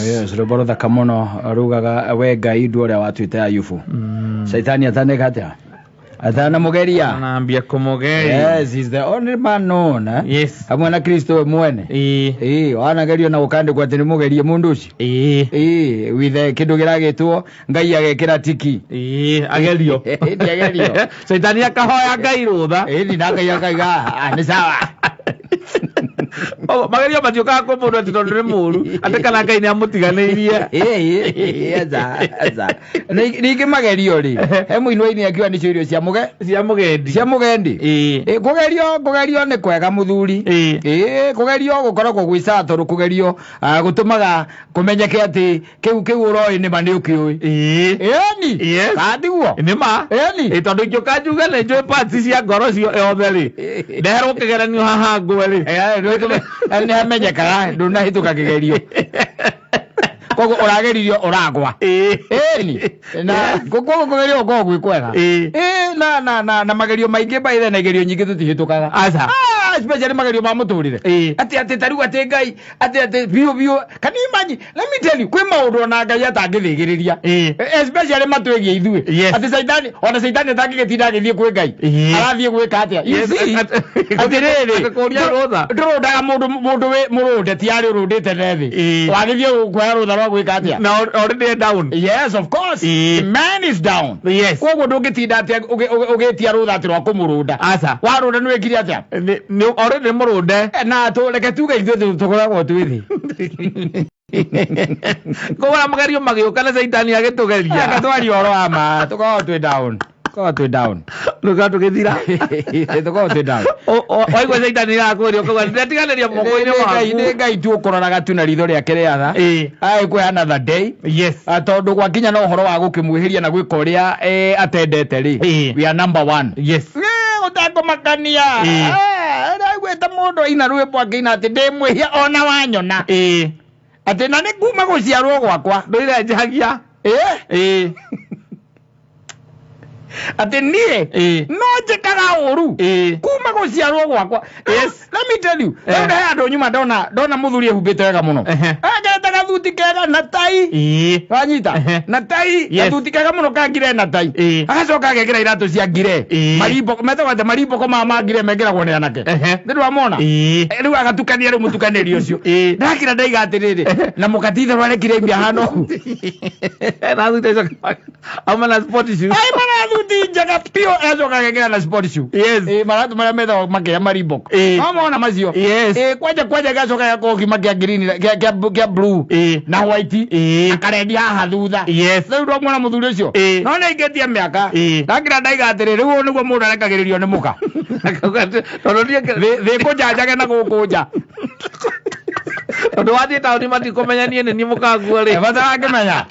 yes roboro thaka muno rugaga we Ngai ndu uria watuite Ayubu Saitani ataneka atia atana mugeria anaambia kumugeria. Yes, he's the only man known Yes hamwe na Kristo mwene wanagerio na ukandikwa ati ni mugerie mundu ucio withe kindu giragitwo Ngai agekira tiki agerio agerio Saitani akahoya Ngai rutha ni na Ngai akaiga ni sawa magerio matioka ko mundu ati tondu ni muru ati kana Ngai ni amutiganirie ni magerio ri he muinwaini akiwa ni ciurio cia mugendi kugerio ni kwega muthuri kugerio gukoragwo gwisa toru kugerio gutumaga kumenyeke ati kiu uroi ni mani ukiui ni kadiguo ni ma tondu ikioka njuge ni njui parts cia ngoro cio yothe ri ndeherwo kigeranio haha ngwe ri ni hamenyekaga ndunahituka kigerio kogo urageririo uragwa ni na kogo kugerio kogo gwikwega na magerio maingi baithe na gerio nyingi tutihitukaga aca especially magerio ma muturire ati tariu ati Ngai ati biu can you imagine let me tell you kwi maundu na Ngai atangithigiriria especially matwegie ithuĩ ati Saitani atangigitinda agithie kwi Ngai arathie gwika atia you see ati riri ndurundaga mundu we murunde ti ari urundite nethi wagithie kwara rutha rwa gwika atia na already down. Yes, of course the man is down. Yes koguo ndungitinda ati ugitia rutha ati rwa kumurunda aca warunda ni wikire atia ni already murunde na tureke tuge ithuĩ tukoragwo twithi kogora magerio magioka na Saitani agitugeria akatwari oro ama tukoragwo twi down ruga tugithira tukoragwo twi down waigua Saitani akurio kogora ndetiganeria moko-ini waku ni Ngai tu ukoraga tu na ritho riake riatha kwe another day. Yes tondu gwakinya no horo wa gukimwihiria na gwika uria atendete ri we are number 1. Yes utakomakania gwita mundu ina rwimbo akina ati ndimwihia ona wanyona ati na ni kuma guciarwo gwakwa ndoire njagia ati nie no njikaga uru kuma guciarwo gwakwa. Yes let me tell you ende andu nyuma ndona muthuri ehumbite wega muno ageta gathuti kega na tai wanyita na tai gathuti kega muno kangire na tai agacoka agekira iratu cia ngire marimbo metagwo marimbo ko mama ngire mekiragwo ni anake ndu amona riu agatukania riu mutukaniri ucio ndakira ndaiga atiriri na mukatithe rwarekire mbia hano na thuti amana sport shoes jaga pio ezoka gegera na sport shoe. Yes maratu mara metha makia mariboko amona macio kwaja gacoka yako kimakia green kia blue na white akaredia haha thutha. Yes riu ndo mwana muthuri ucio no ni ingetia miaka ndagira ndaiga atiriri riu niguo mundu arekagiririo ni muka tondu thi kunjanjage na gukunja tondu wathie tauni matikumenyanie ni muka nguo ri bata akimenya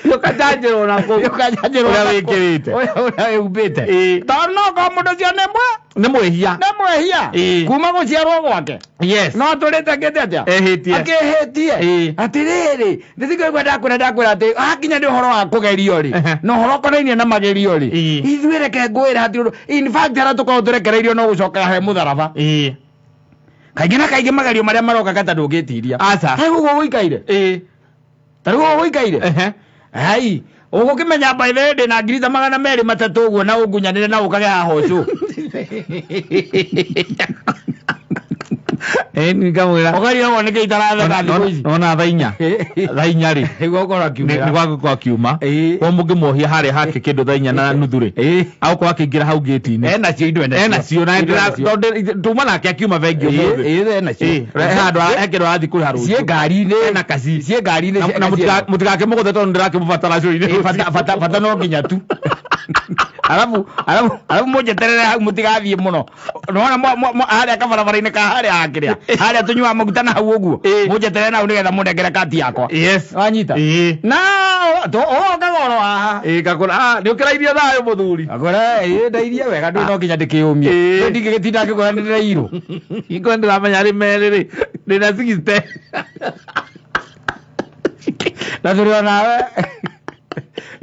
yukajanjirwo nako uria wikirite uria ehumbite tondu no ko mundu cio ni mwihia kuma guciarwo gwake. Yes no turite ngete atia akehetie atiriri ndithigwe ndakwira ati akinya ndi horo wa kugerio ri no horo konainie na magerio ri ithuĩ reke ngwira ati in fact ara tukorwo turekereirio no gucoka he mutharaba kaingĩ na kaingĩ magerio maria maroka kata ndũngĩtiria aca guo guikaire tariu guikaire hai ugukimenya by the way na ngiri ta 200 uguo na ungunyanire na ukage haha ucu ni kamwira ogari no woneke itaratheka thiku ici ona thainya ri iguo gora kiumira ni gwako kiuma ko mungimohia hare hake kindu thainya na nuthu ri auko akingira hau gate-ini nacio indo nacio na tuma nake akiuma vengi umuthi nacio handu ekirwo athi kuri haru cie ngari-ini na kazi cie ngari-ini na mutigake muguthe tondu ndirakimubatara curi fata no nginya tu alafu mujeterere hau mutigathie muno nona haria kabarabara-ini ka haria hakiria haria tunyua maguta na hau uguo mujeterere nau nigetha mundengere kati yakwa. Yes wanyita na kagoro haha kakora ni ukirairie thayo muthuri kakora ndairie wega ndu no nginya ndikiumie ndingigitinda ngikora ndirairo ingo ndiramenya ri meriri ndina 60 na turi onawe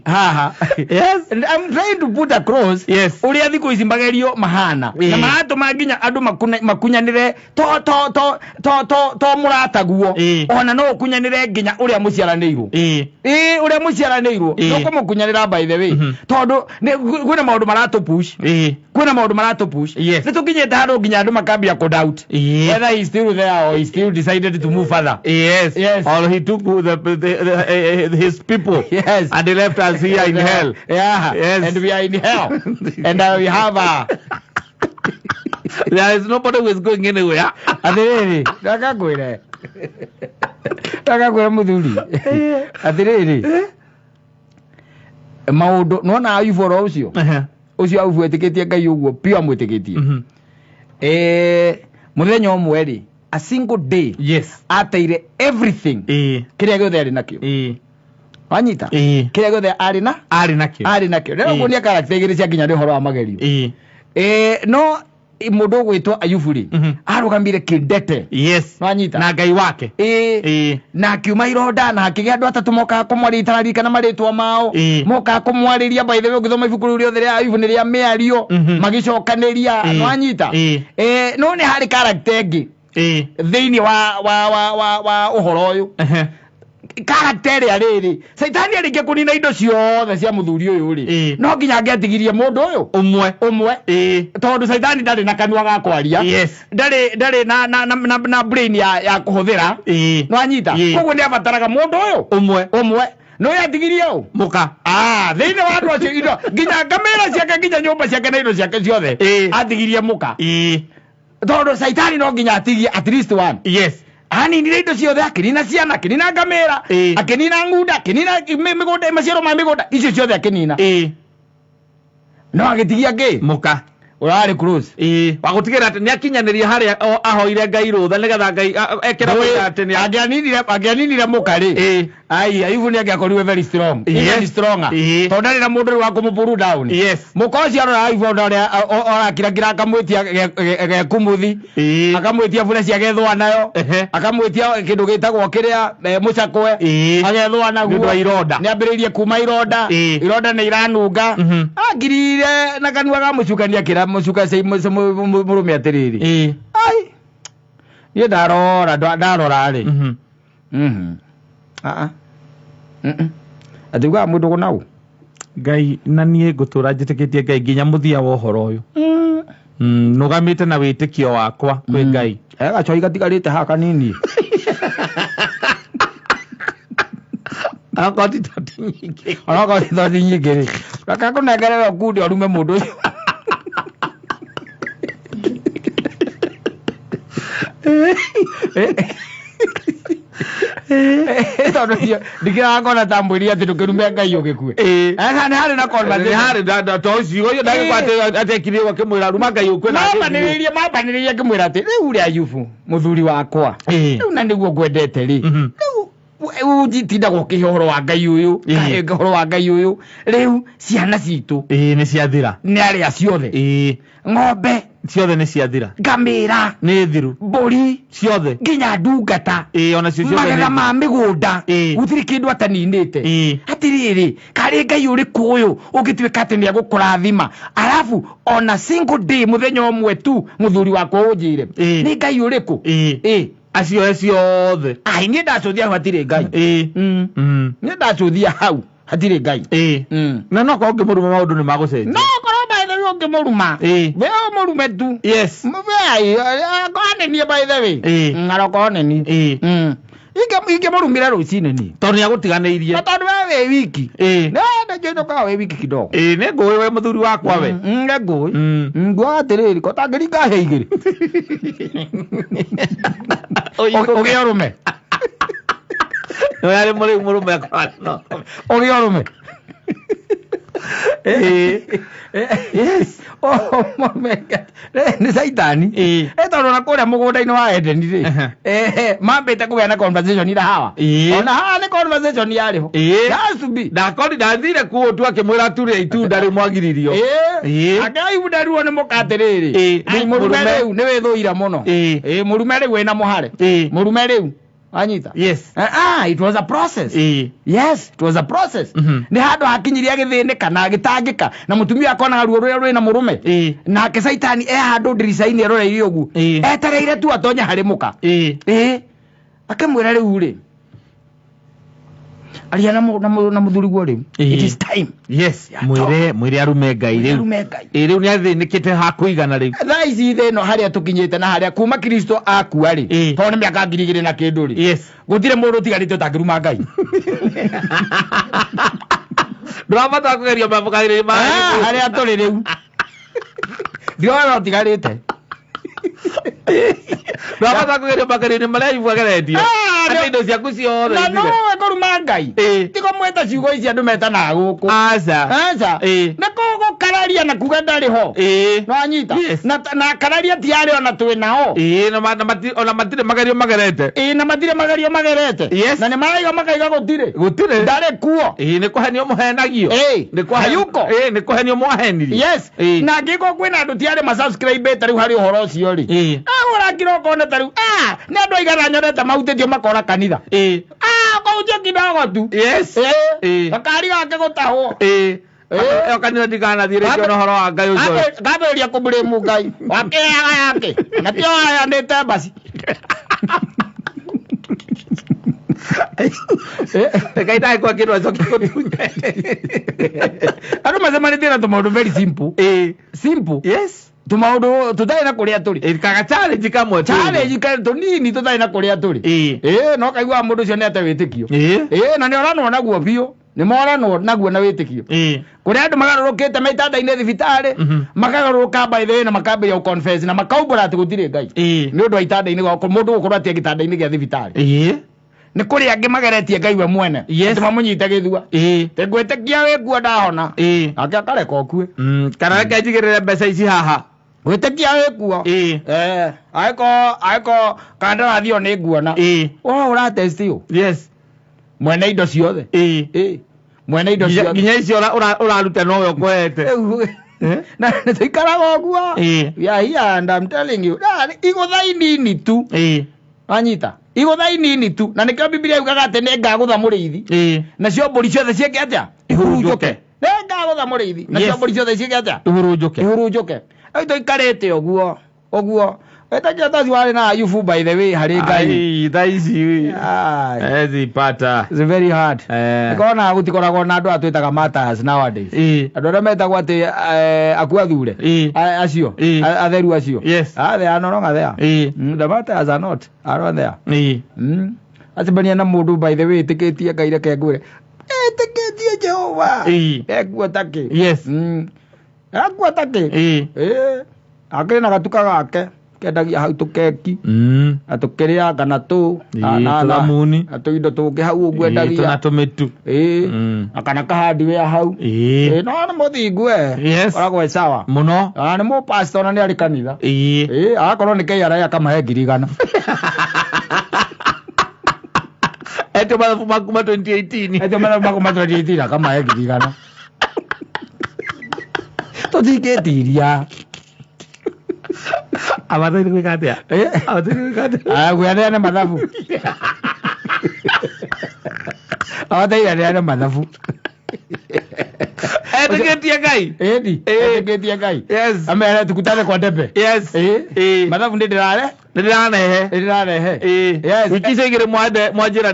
haha Yes. and I'm trying to put across Yes. uria thiku ici magerio mahana na maratuma nginya andu makunyanire to murataguo ona no kunyanire nginya uria muciaranirwo uria muciaranirwo no kumukunyanira by the way tondu kwina maundu maratupush kwina maundu maratupush ni tukinyete handu nginya andu makambia ku doubt whether he's still there or he still decided to move further. Yes. Or he took his people. Yes. And they left us here in hell. Yeah. Yes. And we are in hell. And we have there is nobody who is going anywhere. Adiriri, ndakakwire muthuri. Adiriri. Maundu nona ayuvoro ucio. Ucio avu etikitie Ngai uguo pia mwitikitie. Muthenya umwe ri a single day. Yes. Ateire everything. Kiria giothe ari nakio. Wanyita. Kiria giothe ari nakio. Rero kunia character igiri cia nginya rihoro wa magerio. No mundu gwitwo Ayuburi arugamire kidete. Yes. Wanyita. Na Ngai wake. Na akiuma ironda na akigia andu atatu moka kumwarita kana maritwa mao moka kumwariria by the way githoma ibuku riu riothe ria Ayubu ni ria miario magicokaniria. Wanyita. No ni hari character ingi thiini wa uhoro uyu character ya riri Saitani arike kunina indo ciothe cia muthuri uyu ri no nginya angetigirie mundu uyu umwe tondu Saitani ndari na kanua ga kwaria ndari na brain ya kuhuthira no anyita koguo ni abataraga mundu uyu umwe no yatigirie u muka thiini wa andu acio indo nginya ngamira ciake nginya nyumba ciake na indo ciake ciothe atigirie muka tondu Saitani no nginya atigie at least one. Yes. Ani ndire indo ciothe akinina ciana akinina ngamira akinina ngunda akinina migunda maciaro ma migunda icio ciothe akinina no agitigia ngi muka urari close wagutigira ati ni akinyaniria hari ahoire Ngai rutha nigetha Ngai ekera ati ni agianinire muka ri ai Ayubu ni agiakorirwe very strong. Very stronger tondu na mundu wa kumupuru down. Muka ucio arora Ayubu ora kira akamwitia gekumuthi akamwitia bure cia gethwa nayo akamwitia kindu gitagwo kiria mucakwe agethwa naguo ni ambiririe kuma ironda ni iranunga agirire na kanua ga mucukania kira mucuka murume atiriri ai ye ndarora ri atiuga mundu gunau Ngai na nie ngutura njitikitie Ngai nginya muthia wa uhoro uyu nugamite na witikio wakwa kwi Ngai gacoi gatigarite ha kanini akoti toti nyingi ri kaka kunengerewe kundi orume mundu ucio tondu ndigira ngona tambwiria ati ndukirume Ngai ugikue aka ni hari na conversation hari to ucio yo ndagikwate atekire wakimwira ruma Ngai ukwe na mabanirie kimwira ati riu ri Ayubu muthuri wakwa riu na niguo gwendete ri ujitinda gukihe horo wa Ngai uyu horo wa Ngai uyu riu ciana citu ni ciathira ni aria ciothe ng'ombe ciothe ni ciathira ngamira ni thiru mburi ciothe nginya ndungata ona cio ciothe magetha ma migunda gutiri kindu ataninite atiriri kari Ngai uriku uyu ugituika ati ni agukurathima alafu ona single day muthenya umwe tu muthuri wakwa unjire ni Ngai uriku acio ciothe ai ni ndacuthia hatire Ngai ni ndacuthia hau hatire Ngai na no ko ngimuruma maundu ni magucenjia no koroma ile ngimuruma we murume tu yes muvai akone ni by the way ngarokone ni ike murumira rucine ni tondu agutiganeirie tondu we wiki na jono ka we wiki kidogo ne ngui we muthuri wakwa we ngui ngwa atiriri ko tangiri ka he igiri ogiyorume yari murume akwa no ogiyorume yes my God ni Saitani tondu na kuria mugunda-ini wa Edeni ri mambite kugea na conversation ira hawa ona hawa ni conversation yariho yasubi ndakori ndathire kuo tu akimwira turia itunda ri mwagiririo agai budaruo ni mukatiriri murume riu ni withuira muno murume riu wina muhare murume riu anyita yes it was a process yes it was a process ni hado hakinyiria githindika na gitangika na mutumia akona ruo rwe na murume na ke saitani hado ndiricaini eroreire ugu etereire tu atonya hari muka akamwira riu ri aria na muthuri gwo riu it is time yes mwire arume ngai riu ni athinikite ha kuigana riu thaici theno haria tukinyite na haria kuma Kristo akua ri to ni miaka 2000 na kindu ri yes gutire mundu tigarite tangiruma ngai ndurabata kugeria mabukagire ma haria turi riu ndio tigarite ndurabata kugeria makarine maria ivuageretie ati ndo ciaku ciothe na no ekoruma ngai tiko mweta ciugo ici andu meta na guku aca na kogo kararia na kuga ndari ho no anyita na kararia tiari ona twinao na matire magario magerete na matire magario magerete na ni maraiga makaiga gutire ndari kuo ni kuhenio muhenagio ni kuhayuko ni kuhenio muheniri yes na ngiko kwina andu tiari ma subscribe tari hari uhoro ucio ri agora kiroko na tari ni andu aigana nyonete mautitio makora kanitha kauje kidogo tu yes akari gake gutahwo yo kanitha ndigana thire kio horo wa ngai ucio gaberia kublemu ngai wake yake na tio aya ndete basi kaita kwa kitu azoki kutunya aro mazamani tena tumaundu very simple simple yes tumaundu tutai na kuria turi kaga challenge kamwe challenge ka tunini tutai na kuria turi no kaigwa mundu cio ni ate witikio na ni orano naguo bio ni morano naguo na witikio kuria andu magarurukite maitandaine thibitari makagaruruka by the way na makambia u confess na makaumbura ati gutire ngai ni undu aitandaine gwa mundu gukorwo ati gitandaine gia thibitari ni kuri angi mageretie ngai we mwene ati mamunyite githua te gwitikia we guo ndahona ake akareka okue kana reke njigirire mbeca ici haha gwitikia we guo aiko kandarathi o ni nguona ura test yo yes mwene indo ciothe mwene indo ciothe nginya icio uraruta no yo kwete na tikaraga guo yeah and I'm telling you iguthaini ni tu anyita iguthaini ni tu na nikio Biblia yugaga ati ne ngagutha muriithi na cio mburi ciothe cieke atia ihurunjuke ne ngagutha muriithi na cio mburi ciothe cieke atia ihurunjuke aito ikarete oguo etakia tazi wale na Ayubu by the way hari ngai thaici ezi pata it's very hard ikona gutikoragwo na andu atwitaga martyrs nowadays andu aria metagwo ati akua thure acio atheru acio they are no longer there the martyrs are not there atibania na mundu by the way itikitie ngai reke ngwire itikitie Jehova ekuo take ekuo take akiri na gatuka gake kendagia hau tukeki atukiria kana tu tulamuni atuindo tuke hau ugwendagia tuna tumitu akana kahandi we hau no ni muthingu oragwo sawa muno ni mu pastor na ni ari kanitha akorwo ni KRA akamahe 100 eto mathabu makuma 2018 akamahe 100 tuthiketiria abathaire gwikatia gwiathia ni mathabu abathaire ni mathabu etigetie ngai etigetie ngai amere tukutane kwa debe mathabu ndirarehe wiki icio igiri mwanjira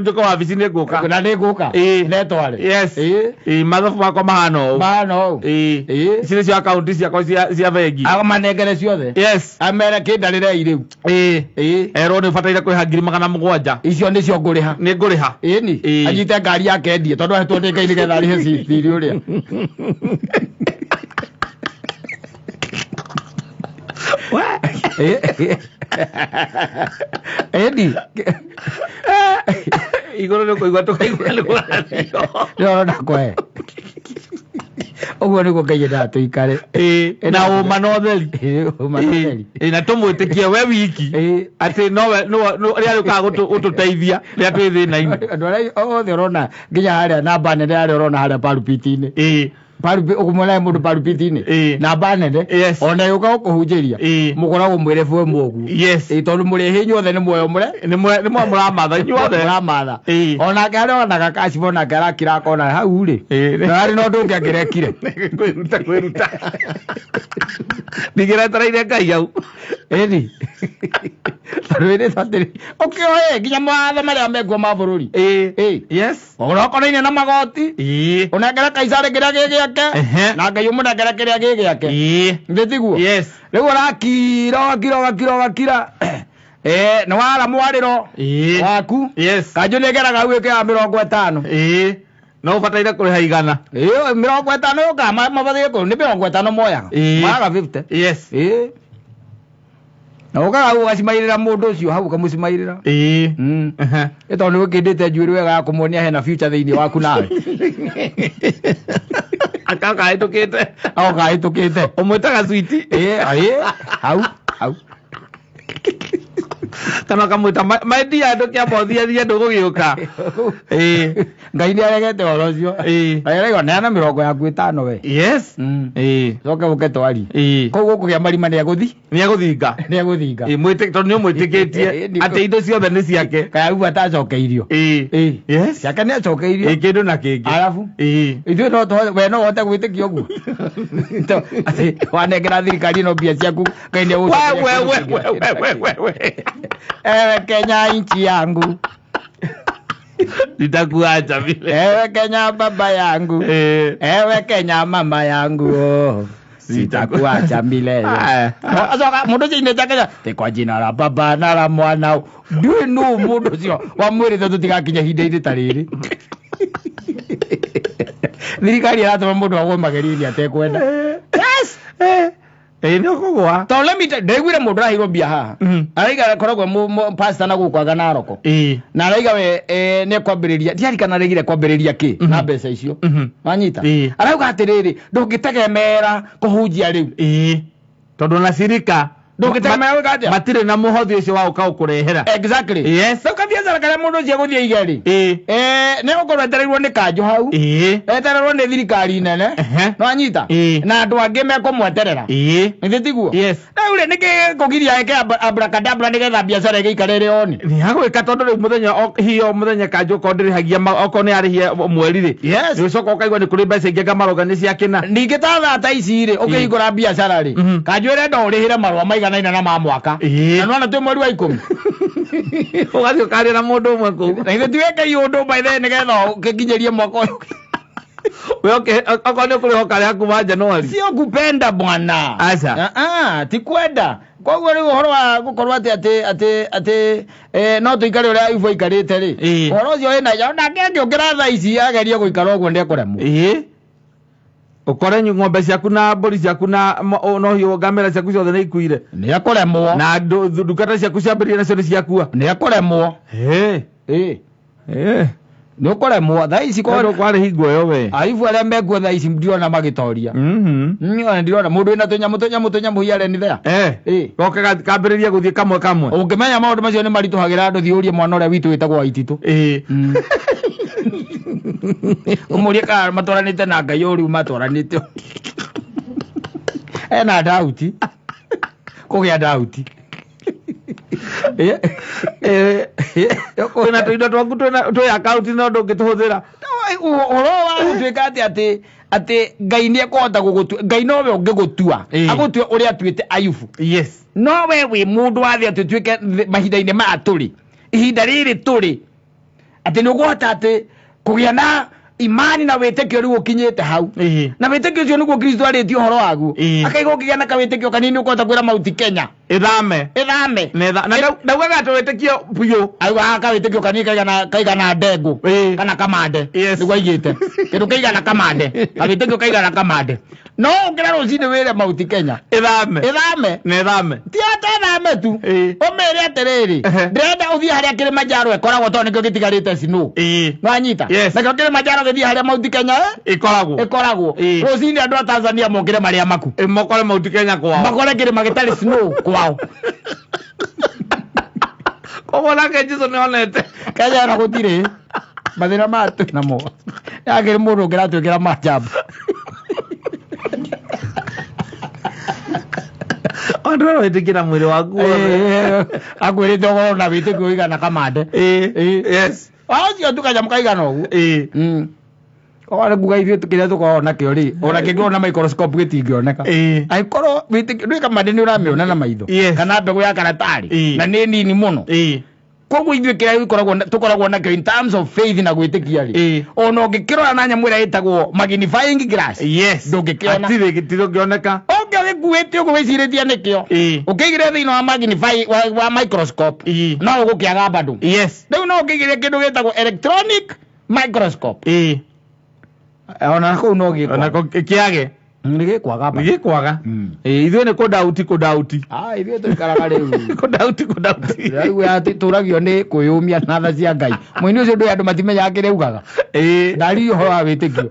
njuko wabici-ini nguka na ni nguka netware mathabu makwa mahana uu ici nicio akaunti ciakwa cia bengi amanengere ciothe amere kindarire iriu erwo ni bataire kuriha 700,000 icio nicio nguriha ni nguriha ni anyite ngari yake endie tondu ahetwo ni ngai nigetha arihe thiri uria Edi igoro ni kuigwa tukaigwa ni kuratio no nakwe oguo niguo ngai enda tuikare na uma no theri na tumwitikie we wiki ati no ria ukaga gututeithia ria twi thina-ini andu aria othe urona nginya haria namba nene haria urona haria pulpit-ini parupi ukumona mundu parupitini na banede ona yuka kuhujiria mukoragwo mwire fwe mwogu tondu muri hinyu othe ni muoyo mure ni muramatha inyuothe muramatha ona ngari ona gakaci bona ngara kira kona hau ri na no ndungi angirekire kwiruta ndigiretereire ngai au eni tarwire tatiri okay nginya mawatho maria megwo ma bururi onokoraine na magoti onengera kaisari kiria gigiake na ngai umunengera kiria gigiake nditiguo riu arakira ni wara mwariro waku kanju nigeraga hau ikia 50 no bataire kuriha igana 50 yoka mabathie ku ni 50 moyaga maga 50 na ukaga ugacimairira mundu ucio hau kamucimairira tondu wikindite njuiri wega ya kumuonia hena future thiini waku nawe akahaitukite umwitaga switi hau kana kamwita maidia andu kiambothia ndu gugiuka ngai ni aregete horo ucio aregwa neana 50 we coke uke twari koguo kugia marima ni aguthinga mwite tondu ni mwitikitie ati indo ciothe ni ciake kaya ugu atacokeirio ciake ni acokeirio kindu na kingi alafu ithuĩ we no wote gwĩtĩkia ũguo ati wanengera thirikari no mbia ciaku ngai ni ewe Kenya nchi yangu nitakuacha vile ewe Kenya baba yangu ewe Kenya mama yangu sitakuacha milele asoka mundu cine chake te kwa jina la baba na la mwana ndui nu mundu cio wa mwiri tutigakinya hinda-ini ta riri thirikari iratuma mundu agwe mageri-ini atekwenda ni ukugwa to let me ndaiguire mundu arahirwo mbia haha araiga koragwo pastor na gukwaga na roko na araiga we ne kwambiriria ndiarikana regire kwambiriria ki na mbeca icio manyita arauga atiriri ndungitegemera kuhunjia riu tondu na sirika ndungitegemera gatia matire na muhothi ucio wa uka ukurehera exactly so kabiacara kare mundu cia guthia igeri ne ukorwo etereirwo ni kanjo hau etererwo ni thirikari nene no anyita na andu angi mekumweterera nithitiguo riu ri niki kugiria eke abrakadabra nigetha biacara igikare ri oni ni agwika tondu riu muthenya hiyo muthenya kanjo ko ndirihagia oko ni arihie mweri ri ucoka ukaigwa ni kuri mbeca ingi ngamaroga ni ciakina ningi ta thata ici ri ukihingura biacara ri kanjo irenda urihire marwa maiganaina na ma mwaka na nona twi mweri wa 10 ugathi ukaria na mundu umwe ku na ithe tuweke undu by then nigetha ukikinyerie mwaka uyu wewe akone kule hoka yaku wa Januari sio kupenda bwana acha ti kwenda koguo riu horo wa gukorwo ati no tuikare uria ivo ikarite ri horo ucio ina ya na ngenge ukira tha ici ageria guikara uguo ndekuremwo ukore ng'ombe ciaku na mburi ciaku na no hiyo ngamera ciaku ciothe ni ikuire ni akuremwo na ndukata ciaku ciambirie nacio ni ciakua ni akuremwo ni ukuremwo tha ici ko kwari hingo yo we aivu aria megwo tha ici ndiona magitoria ona ndirona mundu ina tunyamu hiare ni thea goke kambiriria guthie kamwe ungimenya maundu macio ni marituhagira andu thiurie mwana uria witu witagwo Waititu umurie ka matwaranite na ngai uriu matwaranite ena dauti kugia dauti kwina tuindo twaku twi account no ndungituhuthira uhoro wa gutwika ati ngai ni ekota gugutua ngai no we ungigutua agutue uria tuite Ayubu no we wi mundu wathi ati twike mahinda-ini ma turi ihinda riri turi ati ni ugwata ati kugia na imani na witekio riu ukinyite hau na witekio ucio niguo Kristo aritie uhoro wagu akaiga ukigia na kawitekio kanini ukota kwira mauti Kenya ithame na ndaugaga ati witekio puyo auga kawitekio kanini kaiga na ndengu kana kamande niguo aigite kindu kaiga na kamande kawitekio kaiga na kamande no ukira rucini wire mauti Kenya ithame ti ata ithame tu umire atiriri ndirenda uthie haria Kilimanjaro ekoragwo tondu nikio gitigarite snow no anyita nakio Kilimanjaro githie haria mauti Kenya ikoragwo rucini andu a Tanzania mokire maria maku mokore mauti Kenya kwao makore kirima gitari snow kwao koguo nake Jesu nionete Kenya na gutire mathina matu namo yagire mundu ngiratwikira majamba Andro wetikira mwili waku akwirite goro na witĩkio igana kamande yes acio tukanyamũka igana ũguo Ona kuga ithuĩ kĩrĩa tũkoragwo nakĩo rĩ ona kĩngĩrwo na microscope gĩtingĩoneka angĩkorwo wĩtĩkio ndũĩ kamande nĩ ũramĩona na maitho kana mbegũ ya karatarĩ na nĩ nini mũno koguo ithuĩ kĩrĩa tũkoragwo nakĩo in terms of faith na gwĩtĩkia rĩ ona ũngĩkĩrora na nyamũ ĩrĩa ĩtagwo magnifying glass ndũngĩkĩona atirĩ gĩtirũngĩoneka ũngĩgĩkuĩte ũguo wĩcirĩtie nĩkĩo ũkĩigire thĩinĩ wa magnify wa microscope no ũgũkĩaga bado rĩu no ũkĩigire kĩndũ gĩtagwo electronic microscope ona kũu no gĩkwa ona kĩage nĩgĩkwaga ithuĩ nĩ kũndauti ithuĩ tũikaraga rĩu kũndauti rĩu tũragio nĩ kwĩyũmia na tha cia Ngai mũini ũcio ndũĩ andũ matimenyaga kĩrĩa augaga ndari ũhoro wa wĩtĩkio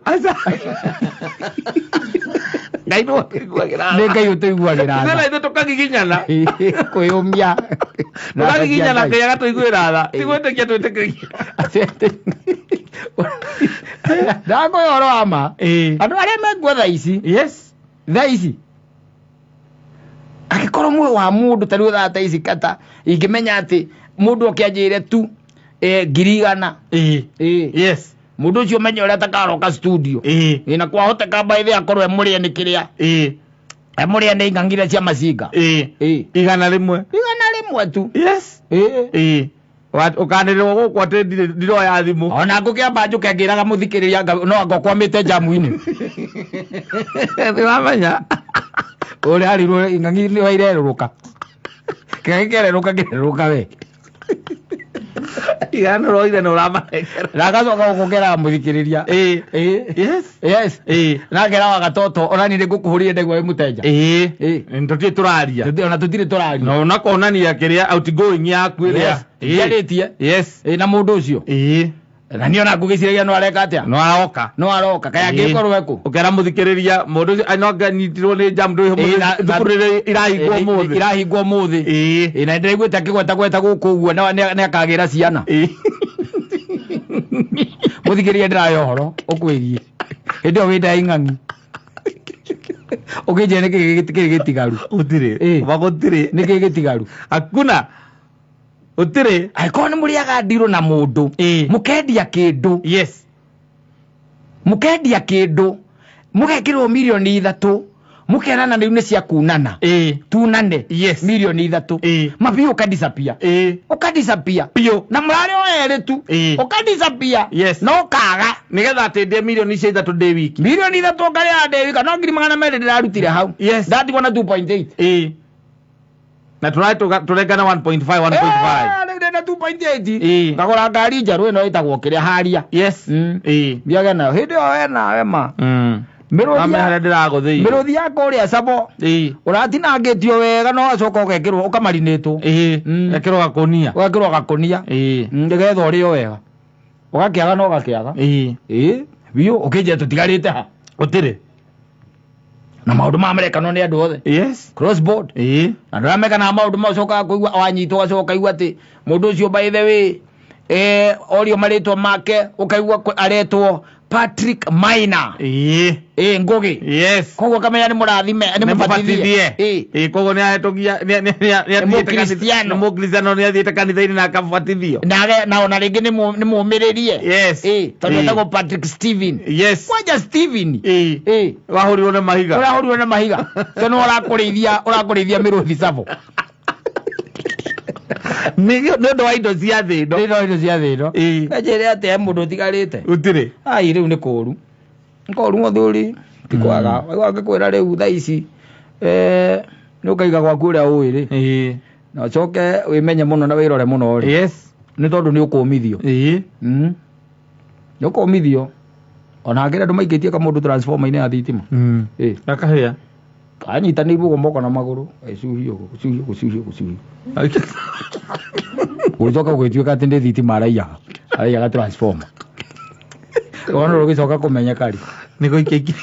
Ngai no atũiguagĩra nĩ Ngai ũtũiguagĩra ithuĩ tũkagiginyana kwĩyũmia tũkagiginyana Ngai agatũiguĩra tha ti gwĩtĩkia twĩtĩkĩria ndakwĩ ũhoro wa ma andũ arĩa menguo thaa ici angĩkorwo muoyo wa mũndũ tarĩ thaa ici kata ingĩmenya atĩ mũndũ okĩanjĩire tu 100,000 mũndũ ũcio menye ũrĩa atakaroka studio na kwahoteka baithe akorwo emũrĩe nĩ kĩrĩa emũrĩe nĩ ing'ang'ire cia macinga igana rĩmwe tu ukanĩrĩrwo gũkũ atĩ ndiroya thimũ ona ngũkĩamba njũke ngĩraga mũthikĩrĩria no ngokwamĩte jamu-inĩ nĩwamenya ũrĩa arirwo ing'ang'i nĩ wairerũrũka kĩrerũka we igana roire nĩ ũramanengera na agacoka gũkũngeraga mũthikĩrĩria nangera wa gatoto ona nĩ ngũkũhũrire ndegwa wĩ mũtenja tũtirĩ tũraria ona tũtirĩ tũraria na unakonania kĩrĩa outgoing yaku ĩrĩa yarĩtie na mũndũ ũcio na niĩ ona ngũgĩciragia no areka atĩa no aroka kaya angĩkorwo ekũ ũkera mũthikĩrĩria mũndũ ũcio no anyitirwo nĩ jam thukuru irahingwo ũmũthĩ na ndĩraiguĩte akĩgweta gũkũ ũguo nĩ akagĩra ciana mũthikĩrĩria ndĩrahe ũhoro ũkwĩgie hĩndĩ ĩyo wĩnda ing'ang'i ũkĩnjĩra nĩ kĩrĩ gĩtigaru gũtirĩ nĩ kĩrĩ gĩtigaru hakuna ũtirĩ angĩkorwo nĩ mũrĩaga ndirũ na mũndũ mũkendia kĩndũ mũgekĩrwo mirioni 3 mũkerana rĩu nĩ cia kunana tunane mirioni 3 mabiũ ũkadisapia na mũrarĩ o erĩ tu ũkadisapia no kaga nĩgetha atĩ ndĩ mirioni 3 ndĩ wiki mirioni 3 ũkarĩa ndĩ wika no 200,000 ndĩrarutire hau ndatigwo na 2.8 na tũrengana 1.5 na 2.8 ngagũra ngari njerũ ĩno ĩtagwo kĩrĩa haria thiage nayo hĩndĩ ĩyo we nawe ma mĩrũthi yakwa ũrĩa cabo ũratinangĩtio wega no acoka ũgekĩrwo ũkamarinĩtwo ũgekĩrwo gakũnia nĩgetha ũrĩo wega ũgakĩaga no ũgakĩaga biũ ũkĩnjĩra tũtigarĩte ha ũtirĩ na maũndũ mamerekanwo nĩ andũ othe crossboard na andũ arĩa mekanaga maũndũ macokaga kũigua wanyitwo ũgacoka kaigua atĩ mũndũ ũcio by the way orio marĩtwa make ũkaigua aretwo Patrick Maina Ngugi koguo kamenya nĩ mũrathime nĩ mũbatithie koguo nĩ ahetũkia nĩ mũkristiano nĩ athiĩte kanitha-inĩ na akabatithio na ona rĩngĩ nĩ mũmĩrĩrie tondũ etagwo Patrick Steven kwanja Steven wahũrirwo nĩ mahiga so nĩ ũrakũrĩithia mĩrũthi cabo nĩ ũndũ wa indo cia thĩ ĩno njĩre atĩ mũndũ ũtigarĩte ũtirĩ rĩu nĩ kũũru mũthuri ti kwaga angĩkwĩra rĩu thaa ici nĩ ũkaiga gwaku ũrĩa ũĩ na ũcoke wĩmenye mũno na wĩrore mũno nĩ tondũ nĩ ũkũmithio nĩ ũkũmithio ona ngĩra andũ maikĩtie kamũndũ transformer-inĩ ya thitima nakahĩa kanyitanĩirwo ũguo moko na magũrũ gucuhio gũcoka gũgĩtuĩka atĩ ndĩ thitima araiyaga transformer ona rũgĩcoka kũmenyeka rĩ nĩ gũikĩingĩ